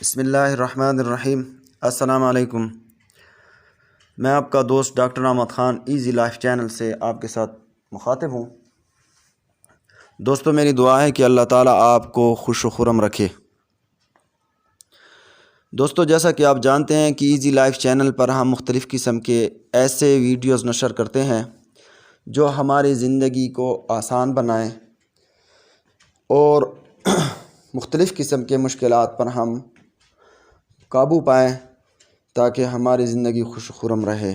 بسم اللہ الرحمن الرحیم۔ السلام علیکم۔ میں آپ کا دوست doctor Ahmad Khan easy life channel سے آپ کے ساتھ مخاطب ہوں۔ دوستو، میری دعا ہے کہ اللہ تعالیٰ آپ کو خوش و خرم رکھے۔ دوستو، جیسا کہ آپ جانتے ہیں کہ ایزی لائف چینل پر ہم مختلف قسم کے ایسے ویڈیوز نشر کرتے ہیں جو ہماری زندگی کو آسان بنائیں اور مختلف قسم کے مشکلات پر ہم قابو پائیں تاکہ ہماری زندگی خوش و خرم رہے۔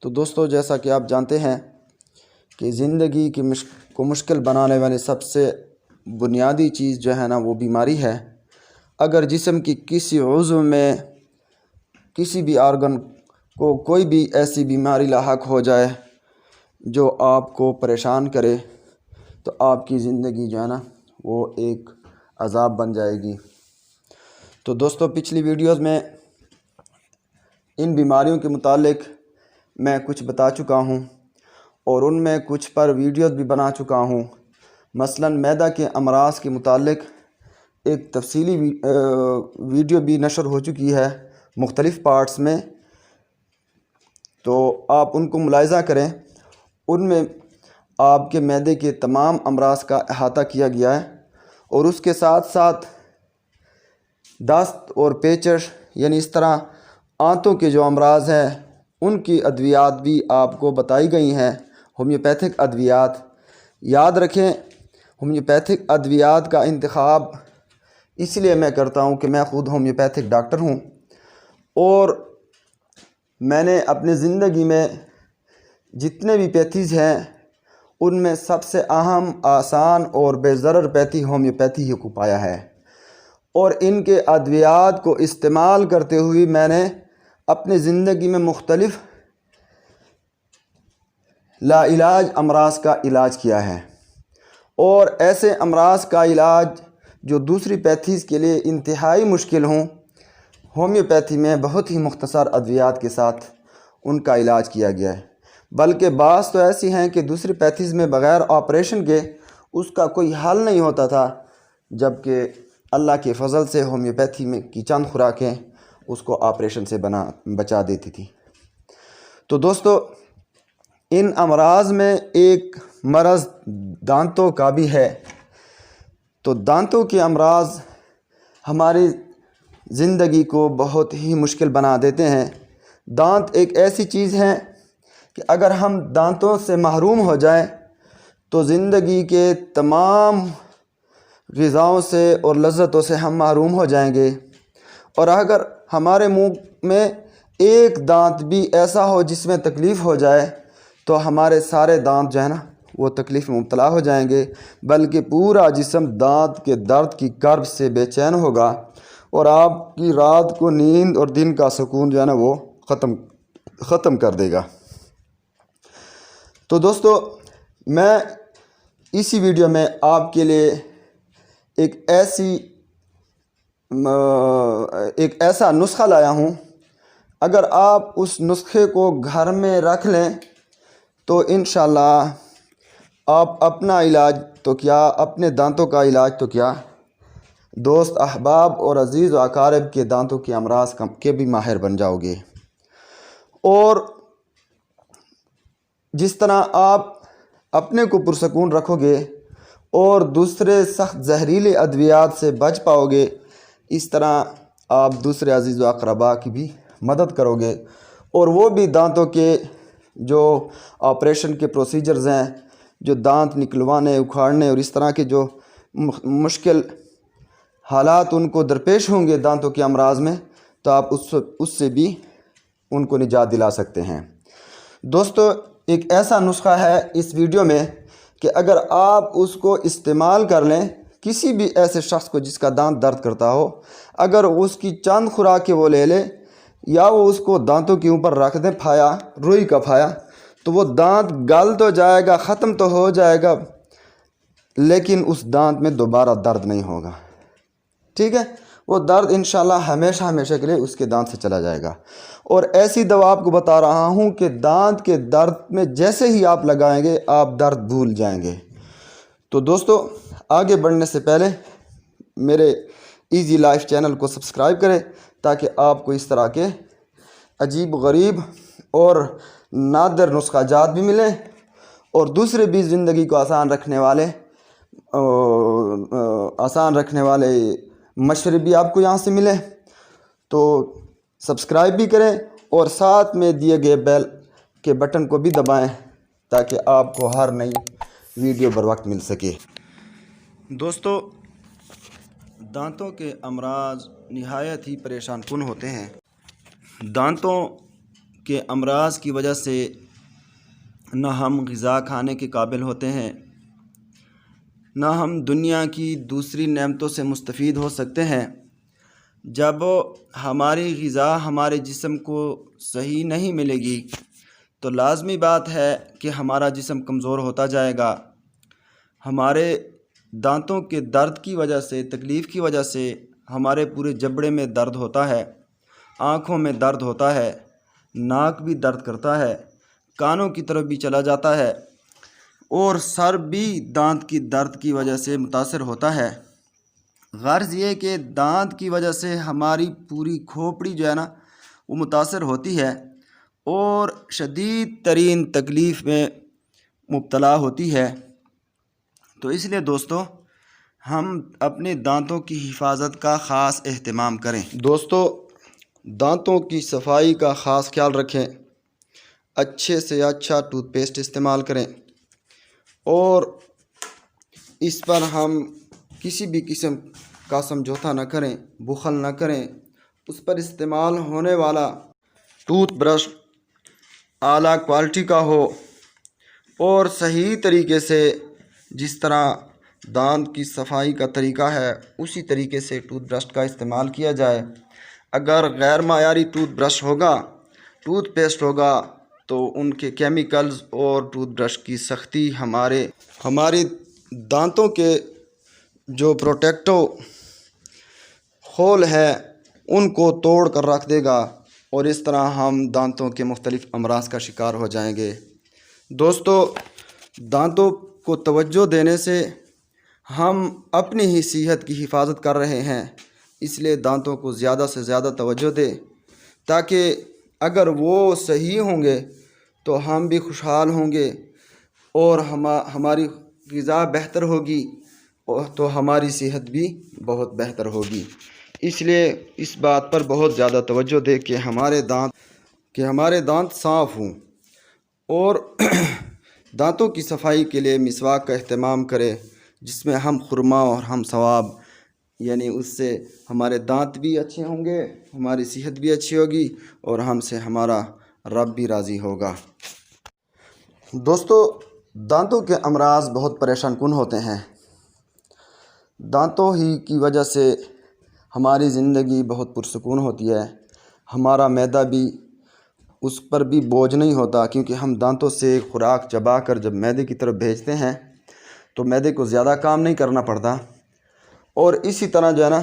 تو دوستو، جیسا کہ آپ جانتے ہیں کہ زندگی کو مشکل بنانے والی سب سے بنیادی چیز جو ہے نا وہ بیماری ہے۔ اگر جسم کی کسی عضو میں کسی بھی آرگن کو کوئی بھی ایسی بیماری لاحق ہو جائے جو آپ کو پریشان کرے تو آپ کی زندگی جو ہے نا وہ ایک عذاب بن جائے گی۔ تو دوستو، پچھلی ویڈیوز میں ان بیماریوں کے متعلق میں کچھ بتا چکا ہوں اور ان میں کچھ پر ویڈیوز بھی بنا چکا ہوں۔ مثلا معدہ کے امراض کے متعلق ایک تفصیلی ویڈیو بھی نشر ہو چکی ہے مختلف پارٹس میں، تو آپ ان کو ملاحظہ کریں۔ ان میں آپ کے معدے کے تمام امراض کا احاطہ کیا گیا ہے اور اس کے ساتھ ساتھ دست اور پیچش یعنی اس طرح آنتوں کے جو امراض ہیں ان کی ادویات بھی آپ کو بتائی گئی ہیں، ہومیوپیتھک ادویات۔ یاد رکھیں، ہومیوپیتھک ادویات کا انتخاب اس لیے میں کرتا ہوں کہ میں خود ہومیوپیتھک ڈاکٹر ہوں اور میں نے اپنی زندگی میں جتنے بھی پیتھیز ہیں ان میں سب سے اہم، آسان اور بے ضرر پیتھی ہومیوپیتھی ہی کو پایا ہے، اور ان کے ادویات کو استعمال کرتے ہوئے میں نے اپنی زندگی میں مختلف لا علاج امراض کا علاج کیا ہے، اور ایسے امراض کا علاج جو دوسری پیتھیز کے لیے انتہائی مشکل ہوں، ہومیوپیتھی میں بہت ہی مختصر ادویات کے ساتھ ان کا علاج کیا گیا ہے۔ بلکہ بعض تو ایسی ہیں کہ دوسری پیتھیز میں بغیر آپریشن کے اس کا کوئی حل نہیں ہوتا تھا، جبکہ اللہ کے فضل سے ہومیوپیتھی میں کی چند خوراکیں اس کو آپریشن سے بچا دیتی تھی۔ تو دوستو، ان امراض میں ایک مرض دانتوں کا بھی ہے۔ تو دانتوں کے امراض ہماری زندگی کو بہت ہی مشکل بنا دیتے ہیں۔ دانت ایک ایسی چیز ہے کہ اگر ہم دانتوں سے محروم ہو جائیں تو زندگی کے تمام غذاؤں سے اور لذتوں سے ہم محروم ہو جائیں گے، اور اگر ہمارے منہ میں ایک دانت بھی ایسا ہو جس میں تکلیف ہو جائے تو ہمارے سارے دانت جو ہے نا وہ تکلیف میں مبتلا ہو جائیں گے، بلکہ پورا جسم دانت کے درد کی کرب سے بے چین ہوگا اور آپ کی رات کو نیند اور دن کا سکون جو ہے نا وہ ختم کر دے گا۔ تو دوستو، میں اسی ویڈیو میں آپ کے لیے ایک ایسا نسخہ لایا ہوں۔ اگر آپ اس نسخے کو گھر میں رکھ لیں تو انشاءاللہ آپ اپنا علاج تو کیا، اپنے دانتوں کا علاج تو کیا، دوست احباب اور عزیز و اقارب کے دانتوں کے امراض کے بھی ماہر بن جاؤ گے۔ اور جس طرح آپ اپنے کو پرسکون رکھو گے اور دوسرے سخت زہریلے ادویات سے بچ پاؤ گے، اس طرح آپ دوسرے عزیز و اقربا کی بھی مدد کرو گے، اور وہ بھی دانتوں کے جو آپریشن کے پروسیجرز ہیں، جو دانت نکلوانے، اکھاڑنے اور اس طرح کے جو مشکل حالات ان کو درپیش ہوں گے دانتوں کے امراض میں، تو آپ اس سے بھی ان کو نجات دلا سکتے ہیں۔ دوستو، ایک ایسا نسخہ ہے اس ویڈیو میں کہ اگر آپ اس کو استعمال کر لیں، کسی بھی ایسے شخص کو جس کا دانت درد کرتا ہو، اگر اس کی چند خوراکیں وہ لے لے یا وہ اس کو دانتوں کے اوپر رکھ دیں، پھایا، روئی کا پھایا، تو وہ دانت گل تو جائے گا، ختم تو ہو جائے گا، لیکن اس دانت میں دوبارہ درد نہیں ہوگا۔ ٹھیک ہے، وہ درد انشاءاللہ ہمیشہ ہمیشہ کے لیے اس کے دانت سے چلا جائے گا۔ اور ایسی دوا آپ کو بتا رہا ہوں کہ دانت کے درد میں جیسے ہی آپ لگائیں گے آپ درد بھول جائیں گے۔ تو دوستو، آگے بڑھنے سے پہلے میرے ایزی لائف چینل کو سبسکرائب کریں تاکہ آپ کو اس طرح کے عجیب غریب اور نادر نسخہ جات بھی ملیں اور دوسرے بھی زندگی کو آسان رکھنے والے مشورے بھی آپ کو یہاں سے ملے۔ تو سبسکرائب بھی کریں اور ساتھ میں دیے گئے بیل کے بٹن کو بھی دبائیں تاکہ آپ کو ہر نئی ویڈیو بر وقت مل سکے۔ دوستو، دانتوں کے امراض نہایت ہی پریشان کن ہوتے ہیں۔ دانتوں کے امراض کی وجہ سے نہ ہم غذا کھانے کے قابل ہوتے ہیں، نہ ہم دنیا کی دوسری نعمتوں سے مستفید ہو سکتے ہیں۔ جب ہماری غذا ہمارے جسم کو صحیح نہیں ملے گی تو لازمی بات ہے کہ ہمارا جسم کمزور ہوتا جائے گا۔ ہمارے دانتوں کے درد کی وجہ سے، تکلیف کی وجہ سے ہمارے پورے جبڑے میں درد ہوتا ہے، آنکھوں میں درد ہوتا ہے، ناک بھی درد کرتا ہے، کانوں کی طرف بھی چلا جاتا ہے اور سر بھی دانت کی درد کی وجہ سے متاثر ہوتا ہے۔ غرض یہ کہ دانت کی وجہ سے ہماری پوری کھوپڑی جو ہے نا وہ متاثر ہوتی ہے اور شدید ترین تکلیف میں مبتلا ہوتی ہے۔ تو اس لیے دوستو، ہم اپنے دانتوں کی حفاظت کا خاص اہتمام کریں۔ دوستو، دانتوں کی صفائی کا خاص خیال رکھیں، اچھے سے اچھا ٹوتھ پیسٹ استعمال کریں اور اس پر ہم کسی بھی قسم کا سمجھوتا نہ کریں، بخل نہ کریں۔ اس پر استعمال ہونے والا ٹوتھ برش اعلیٰ کوالٹی کا ہو اور صحیح طریقے سے جس طرح دانت کی صفائی کا طریقہ ہے اسی طریقے سے ٹوتھ برش کا استعمال کیا جائے۔ اگر غیر معیاری ٹوتھ برش ہوگا، ٹوتھ پیسٹ ہوگا تو ان کے کیمیکلز اور ٹوتھ برش کی سختی ہمارے دانتوں کے جو پروٹیکٹو خول ہے ان کو توڑ کر رکھ دے گا اور اس طرح ہم دانتوں کے مختلف امراض کا شکار ہو جائیں گے۔ دوستو، دانتوں کو توجہ دینے سے ہم اپنی ہی صحت کی حفاظت کر رہے ہیں، اس لیے دانتوں کو زیادہ سے زیادہ توجہ دیں تاکہ اگر وہ صحیح ہوں گے تو ہم بھی خوشحال ہوں گے اور ہماری غذا بہتر ہوگی تو ہماری صحت بھی بہت بہتر ہوگی۔ اس لیے اس بات پر بہت زیادہ توجہ دیں کہ ہمارے دانت صاف ہوں اور دانتوں کی صفائی کے لیے مسواک کا اہتمام کریں، جس میں ہم خرما اور ہم ثواب، یعنی اس سے ہمارے دانت بھی اچھے ہوں گے، ہماری صحت بھی اچھی ہوگی اور ہم سے ہمارا رب بھی راضی ہوگا۔ دوستو، دانتوں کے امراض بہت پریشان کن ہوتے ہیں۔ دانتوں ہی کی وجہ سے ہماری زندگی بہت پرسکون ہوتی ہے، ہمارا معدہ بھی اس پر بھی بوجھ نہیں ہوتا، کیونکہ ہم دانتوں سے خوراک چبا کر جب معدے کی طرف بھیجتے ہیں تو معدے کو زیادہ کام نہیں کرنا پڑتا اور اسی طرح جو ہے نا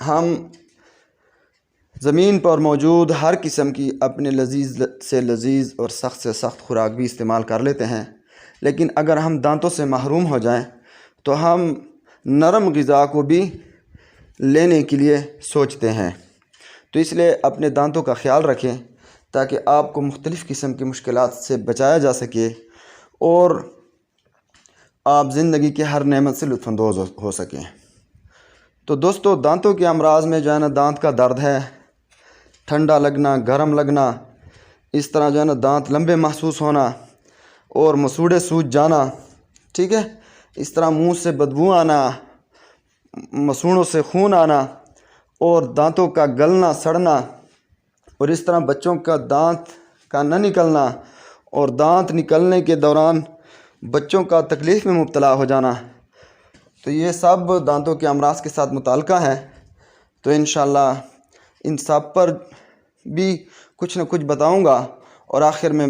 ہم زمین پر موجود ہر قسم کی اپنے لذیذ سے لذیذ اور سخت سے سخت خوراک بھی استعمال کر لیتے ہیں، لیکن اگر ہم دانتوں سے محروم ہو جائیں تو ہم نرم غذا کو بھی لینے کے لیے سوچتے ہیں۔ تو اس لیے اپنے دانتوں کا خیال رکھیں تاکہ آپ کو مختلف قسم کی مشکلات سے بچایا جا سکے اور آپ زندگی کے ہر نعمت سے لطف اندوز ہو سکیں۔ تو دوستو، دانتوں کے امراض میں جو ہے نا دانت کا درد ہے، ٹھنڈا لگنا، گرم لگنا، اس طرح جو ہے نا دانت لمبے محسوس ہونا اور مسوڑے سوج جانا، ٹھیک ہے، اس طرح منہ سے بدبو آنا، مسوڑوں سے خون آنا اور دانتوں کا گلنا سڑنا اور اس طرح بچوں کا دانت کا نہ نکلنا اور دانت نکلنے کے دوران بچوں کا تکلیف میں مبتلا ہو جانا، تو یہ سب دانتوں کے امراض کے ساتھ متعلقہ ہے۔ تو انشاءاللہ ان سب پر بھی کچھ نہ کچھ بتاؤں گا اور آخر میں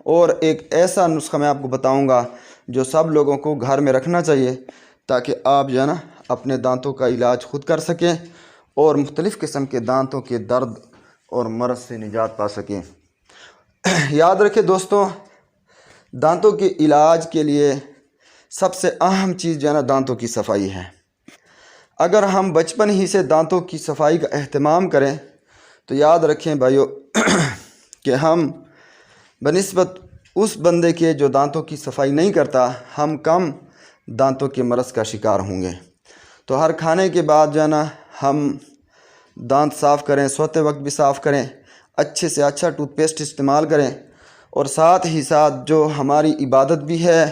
اور ایک ایسا نسخہ میں آپ کو بتاؤں گا جو سب لوگوں کو گھر میں رکھنا چاہیے تاکہ آپ جو ہے نا اپنے دانتوں کا علاج خود کر سکیں اور مختلف قسم کے دانتوں کے درد اور مرض سے نجات پا سکیں۔ یاد رکھیں دوستوں، دانتوں کے علاج کے لیے سب سے اہم چیز جو ہے نا دانتوں کی صفائی ہے۔ اگر ہم بچپن ہی سے دانتوں کی صفائی کا اہتمام کریں تو یاد رکھیں بھائیو کہ ہم بنسبت اس بندے کے جو دانتوں کی صفائی نہیں کرتا، ہم کم دانتوں کے مرض کا شکار ہوں گے۔ تو ہر کھانے کے بعد جو ہے نا ہم دانت صاف کریں، سوتے وقت بھی صاف کریں، اچھے سے اچھا ٹوتھ پیسٹ استعمال کریں، اور ساتھ ہی ساتھ جو ہماری عبادت بھی ہے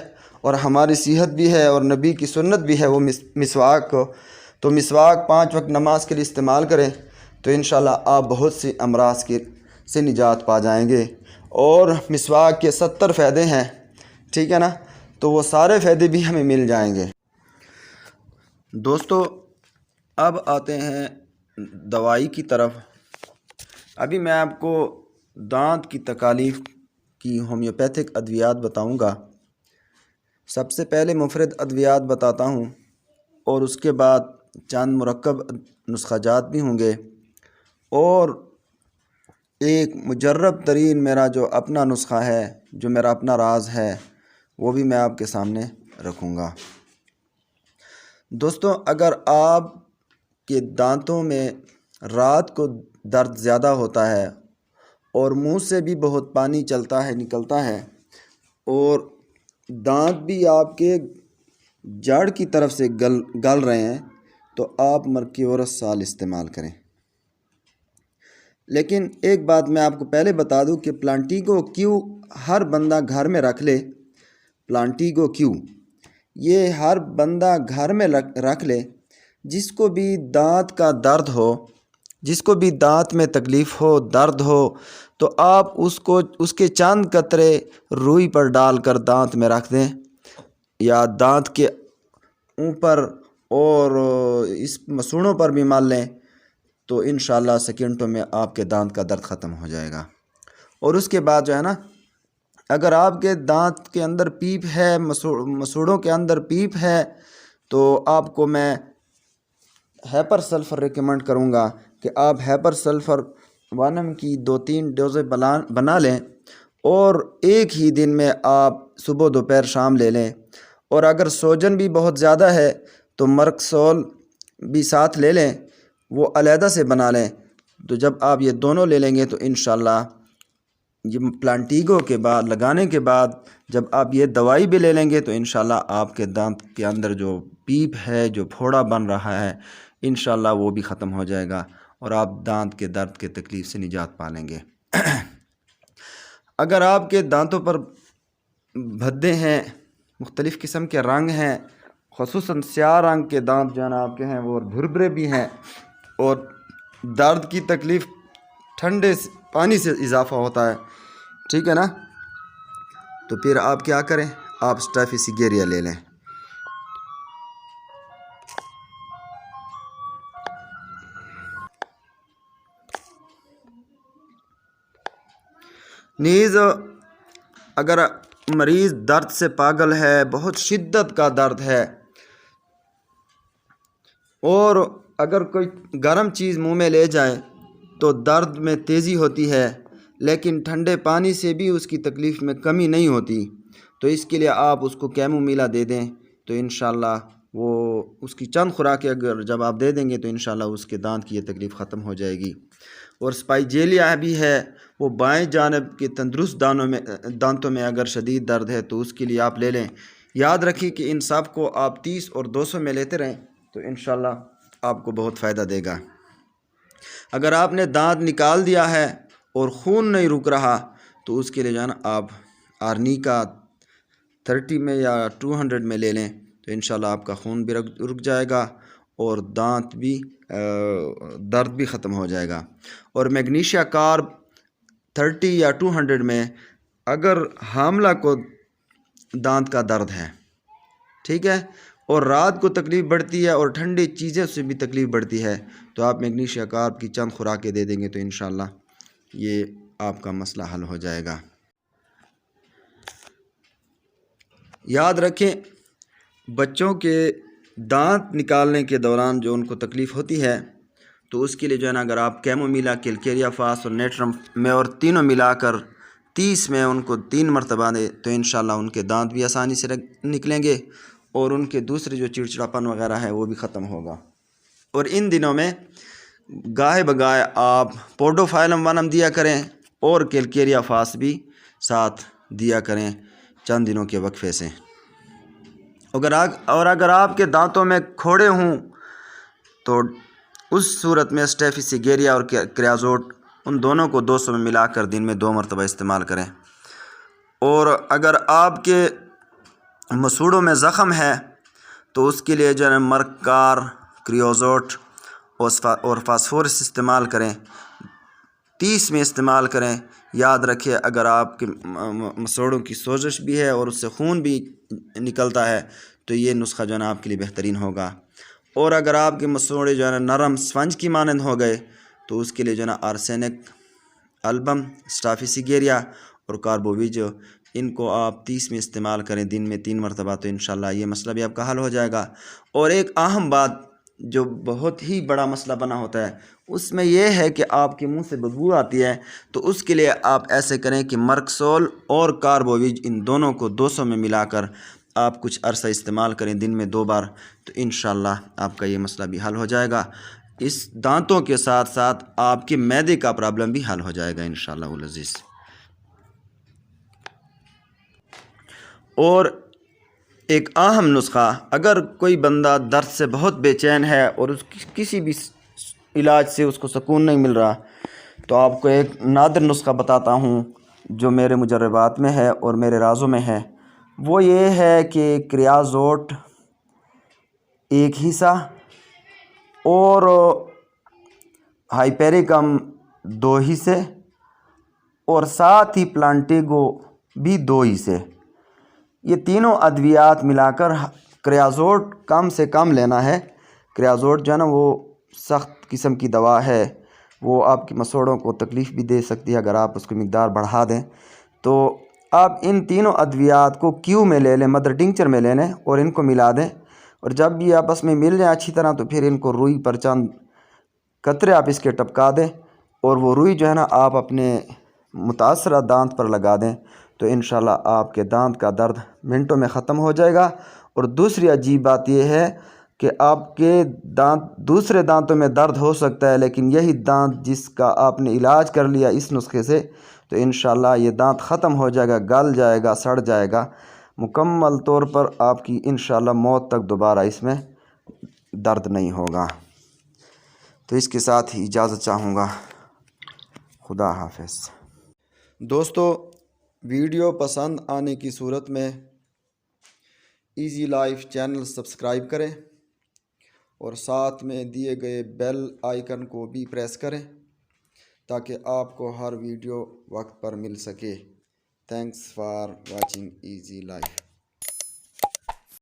اور ہماری صحت بھی ہے اور نبی کی سنت بھی ہے وہ مسواک کو، تو مسواک 5 وقت نماز کے لیے استعمال کریں تو انشاءاللہ آپ بہت سی امراض سے نجات پا جائیں گے۔ اور مسواک کے 70 فائدے ہیں، ٹھیک ہے نا، تو وہ سارے فائدے بھی ہمیں مل جائیں گے۔ دوستو اب آتے ہیں دوائی کی طرف۔ ابھی میں آپ کو دانت کی تکالیف کی ہومیوپیتھک ادویات بتاؤں گا۔ سب سے پہلے مفرد ادویات بتاتا ہوں اور اس کے بعد چند مرکب نسخہ جات بھی ہوں گے، اور ایک مجرب ترین میرا جو اپنا نسخہ ہے، جو میرا اپنا راز ہے، وہ بھی میں آپ کے سامنے رکھوں گا۔ دوستو اگر آپ کے دانتوں میں رات کو درد زیادہ ہوتا ہے اور منہ سے بھی بہت پانی چلتا ہے، نکلتا ہے، اور دانت بھی آپ کے جڑ کی طرف سے گل رہے ہیں، تو آپ مرکیورس سال استعمال کریں۔ لیکن ایک بات میں آپ کو پہلے بتا دوں کہ پلانٹیگو کیو ہر بندہ گھر میں رکھ لے، پلانٹیگو کیو یہ ہر بندہ گھر میں رکھ لے، جس کو بھی دانت کا درد ہو، جس کو بھی دانت میں تکلیف ہو، درد ہو، تو آپ اس کے چند قطرے روئی پر ڈال کر دانت میں رکھ دیں، یا دانت کے اوپر اور اس مسوڑوں پر بھی مال لیں، تو انشاءاللہ سیکنڈوں میں آپ کے دانت کا درد ختم ہو جائے گا۔ اور اس کے بعد جو ہے نا، اگر آپ کے دانت کے اندر پیپ ہے، مسوڑوں کے اندر پیپ ہے، تو آپ کو میں ہیپر سلفر ریکمنڈ کروں گا کہ آپ ہیپر سلفر وانم کی 2-3 ڈوزیں بنا لیں، اور ایک ہی دن میں آپ صبح دوپہر شام لے لیں۔ اور اگر سوجن بھی بہت زیادہ ہے تو مرکسول بھی ساتھ لے لیں، وہ علیحدہ سے بنا لیں۔ تو جب آپ یہ دونوں لے لیں گے تو انشاءاللہ یہ پلانٹیگو کے بعد لگانے کے بعد جب آپ یہ دوائی بھی لے لیں گے تو انشاءاللہ آپ کے دانت کے اندر جو پیپ ہے، جو پھوڑا بن رہا ہے، انشاءاللہ وہ بھی ختم ہو جائے گا اور آپ دانت کے درد کے تکلیف سے نجات پا لیں گے۔ اگر آپ کے دانتوں پر بھدے ہیں، مختلف قسم کے رنگ ہیں، خصوصاً سیاہ رنگ کے دانت جو ہے نا آپ کے ہیں، وہ بھربھرے بھی ہیں، اور درد کی تکلیف ٹھنڈے پانی سے اضافہ ہوتا ہے، ٹھیک ہے نا، تو پھر آپ کیا کریں، آپ اسٹیفیسیگیریا لے لیں۔ نیز اگر مریض درد سے پاگل ہے، بہت شدت کا درد ہے، اور اگر کوئی گرم چیز منہ میں لے جائے تو درد میں تیزی ہوتی ہے، لیکن ٹھنڈے پانی سے بھی اس کی تکلیف میں کمی نہیں ہوتی، تو اس کے لیے آپ اس کو کیمومیلا دے دیں، تو انشاءاللہ وہ اس کی چند خوراکیں اگر جب آپ دے دیں گے تو انشاءاللہ اس کے دانت کی یہ تکلیف ختم ہو جائے گی۔ اور اسپائجیلیا بھی ہے، وہ بائیں جانب کے تندرست دانتوں میں اگر شدید درد ہے تو اس کے لیے آپ لے لیں۔ یاد رکھیے کہ ان سب کو آپ 30 اور 200 میں لیتے رہیں تو انشاءاللہ آپ کو بہت فائدہ دے گا۔ اگر آپ نے دانت نکال دیا ہے اور خون نہیں رک رہا تو اس کے لیے جو ہے نا آپ آرنیکا 30 میں یا 200 میں لے لیں تو انشاءاللہ آپ کا خون بھی رک جائے گا اور دانت بھی درد بھی ختم ہو جائے گا۔ اور میگنیشیا کارب 30 یا 200 میں اگر حاملہ کو دانت کا درد ہے، ٹھیک ہے، اور رات کو تکلیف بڑھتی ہے اور ٹھنڈی چیزیں سے بھی تکلیف بڑھتی ہے، تو آپ میگنیشیا کارب کی چند خوراکیں دے دیں گے تو انشاءاللہ یہ آپ کا مسئلہ حل ہو جائے گا۔ یاد رکھیں بچوں کے دانت نکالنے کے دوران جو ان کو تکلیف ہوتی ہے تو اس کے لیے جو ہے نا اگر آپ کیمومیلا، کیلکیریا فاس اور نیٹرم میں اور تینوں ملا کر 30 میں ان کو 3 مرتبہ دیں تو انشاءاللہ ان کے دانت بھی آسانی سے نکلیں گے اور ان کے دوسرے جو چڑچڑاپن وغیرہ ہے وہ بھی ختم ہوگا۔ اور ان دنوں میں گاہے بگاہے آپ پورٹوفائلم ونم دیا کریں اور کیلکیریا فاس بھی ساتھ دیا کریں چند دنوں کے وقفے سے۔ اگر آپ کے دانتوں میں کھوڑے ہوں تو اس صورت میں اسٹیفیسیگیریا اور کریازوٹ ان دونوں کو 200 میں ملا کر دن میں 2 مرتبہ استعمال کریں۔ اور اگر آپ کے مسوڑوں میں زخم ہے تو اس کے لیے جو ہے مرکار، کریازوٹ اور فاسفورس استعمال کریں، 30 میں استعمال کریں۔ یاد رکھیں اگر آپ کے مسوڑوں کی سوزش بھی ہے اور اس سے خون بھی نکلتا ہے تو یہ نسخہ جو ہے نا آپ کے لیے بہترین ہوگا۔ اور اگر آپ کے مسوڑے جو ہے نا نرم سپنج کی مانند ہو گئے تو اس کے لیے جو ہے نا آرسینک، البم، اسٹافیسیگیریا اور کاربوویجو ان کو آپ 30 میں استعمال کریں دن میں 3 مرتبہ، تو انشاءاللہ یہ مسئلہ بھی آپ کا حل ہو جائے گا۔ اور ایک اہم بات جو بہت ہی بڑا مسئلہ بنا ہوتا ہے اس میں یہ ہے کہ آپ کے منہ سے بدبو آتی ہے، تو اس کے لیے آپ ایسے کریں کہ مرکسول اور کاربوویج ان دونوں کو 200 میں ملا کر آپ کچھ عرصہ استعمال کریں دن میں 2 بار، تو انشاءاللہ آپ کا یہ مسئلہ بھی حل ہو جائے گا۔ اس دانتوں کے ساتھ ساتھ آپ کے معدے کا پرابلم بھی حل ہو جائے گا انشاءاللہ العزیز۔ اور ایک اہم نسخہ، اگر کوئی بندہ درد سے بہت بے چین ہے اور اس کسی بھی علاج سے اس کو سکون نہیں مل رہا، تو آپ کو ایک نادر نسخہ بتاتا ہوں جو میرے مجربات میں ہے اور میرے رازوں میں ہے۔ وہ یہ ہے کہ کریازوٹ 1 حصہ اور ہائپیریکم 2 حصے اور ساتھ ہی پلانٹیگو بھی 2 حصے، یہ تینوں ادویات ملا کر کریازوٹ کم سے کم لینا ہے۔ کریازوٹ جو ہے نا وہ سخت قسم کی دوا ہے، وہ آپ کے مسوڑوں کو تکلیف بھی دے سکتی ہے اگر آپ اس کی مقدار بڑھا دیں۔ تو آپ ان تینوں ادویات کو کیو میں لے لیں، مدر ٹنکچر میں لے لیں اور ان کو ملا دیں، اور جب بھی آپس میں مل جائیں اچھی طرح تو پھر ان کو روئی پر چند قطرے آپ اس کے ٹپکا دیں، اور وہ روئی جو ہے نا آپ اپنے متاثرہ دانت پر لگا دیں، تو انشاءاللہ آپ کے دانت کا درد منٹوں میں ختم ہو جائے گا۔ اور دوسری عجیب بات یہ ہے کہ آپ کے دوسرے دانتوں میں درد ہو سکتا ہے، لیکن یہی دانت جس کا آپ نے علاج کر لیا اس نسخے سے، تو انشاءاللہ یہ دانت ختم ہو جائے گا، گل جائے گا، سڑ جائے گا مکمل طور پر، آپ کی انشاءاللہ موت تک دوبارہ اس میں درد نہیں ہوگا۔ تو اس کے ساتھ ہی اجازت چاہوں گا، خدا حافظ۔ دوستو، ویڈیو پسند آنے کی صورت میں ایزی لائف چینل سبسکرائب کریں اور ساتھ میں دیے گئے بیل آئیکن کو بھی پریس کریں تاکہ آپ کو ہر ویڈیو وقت پر مل سکے۔ Thanks for watching easy life.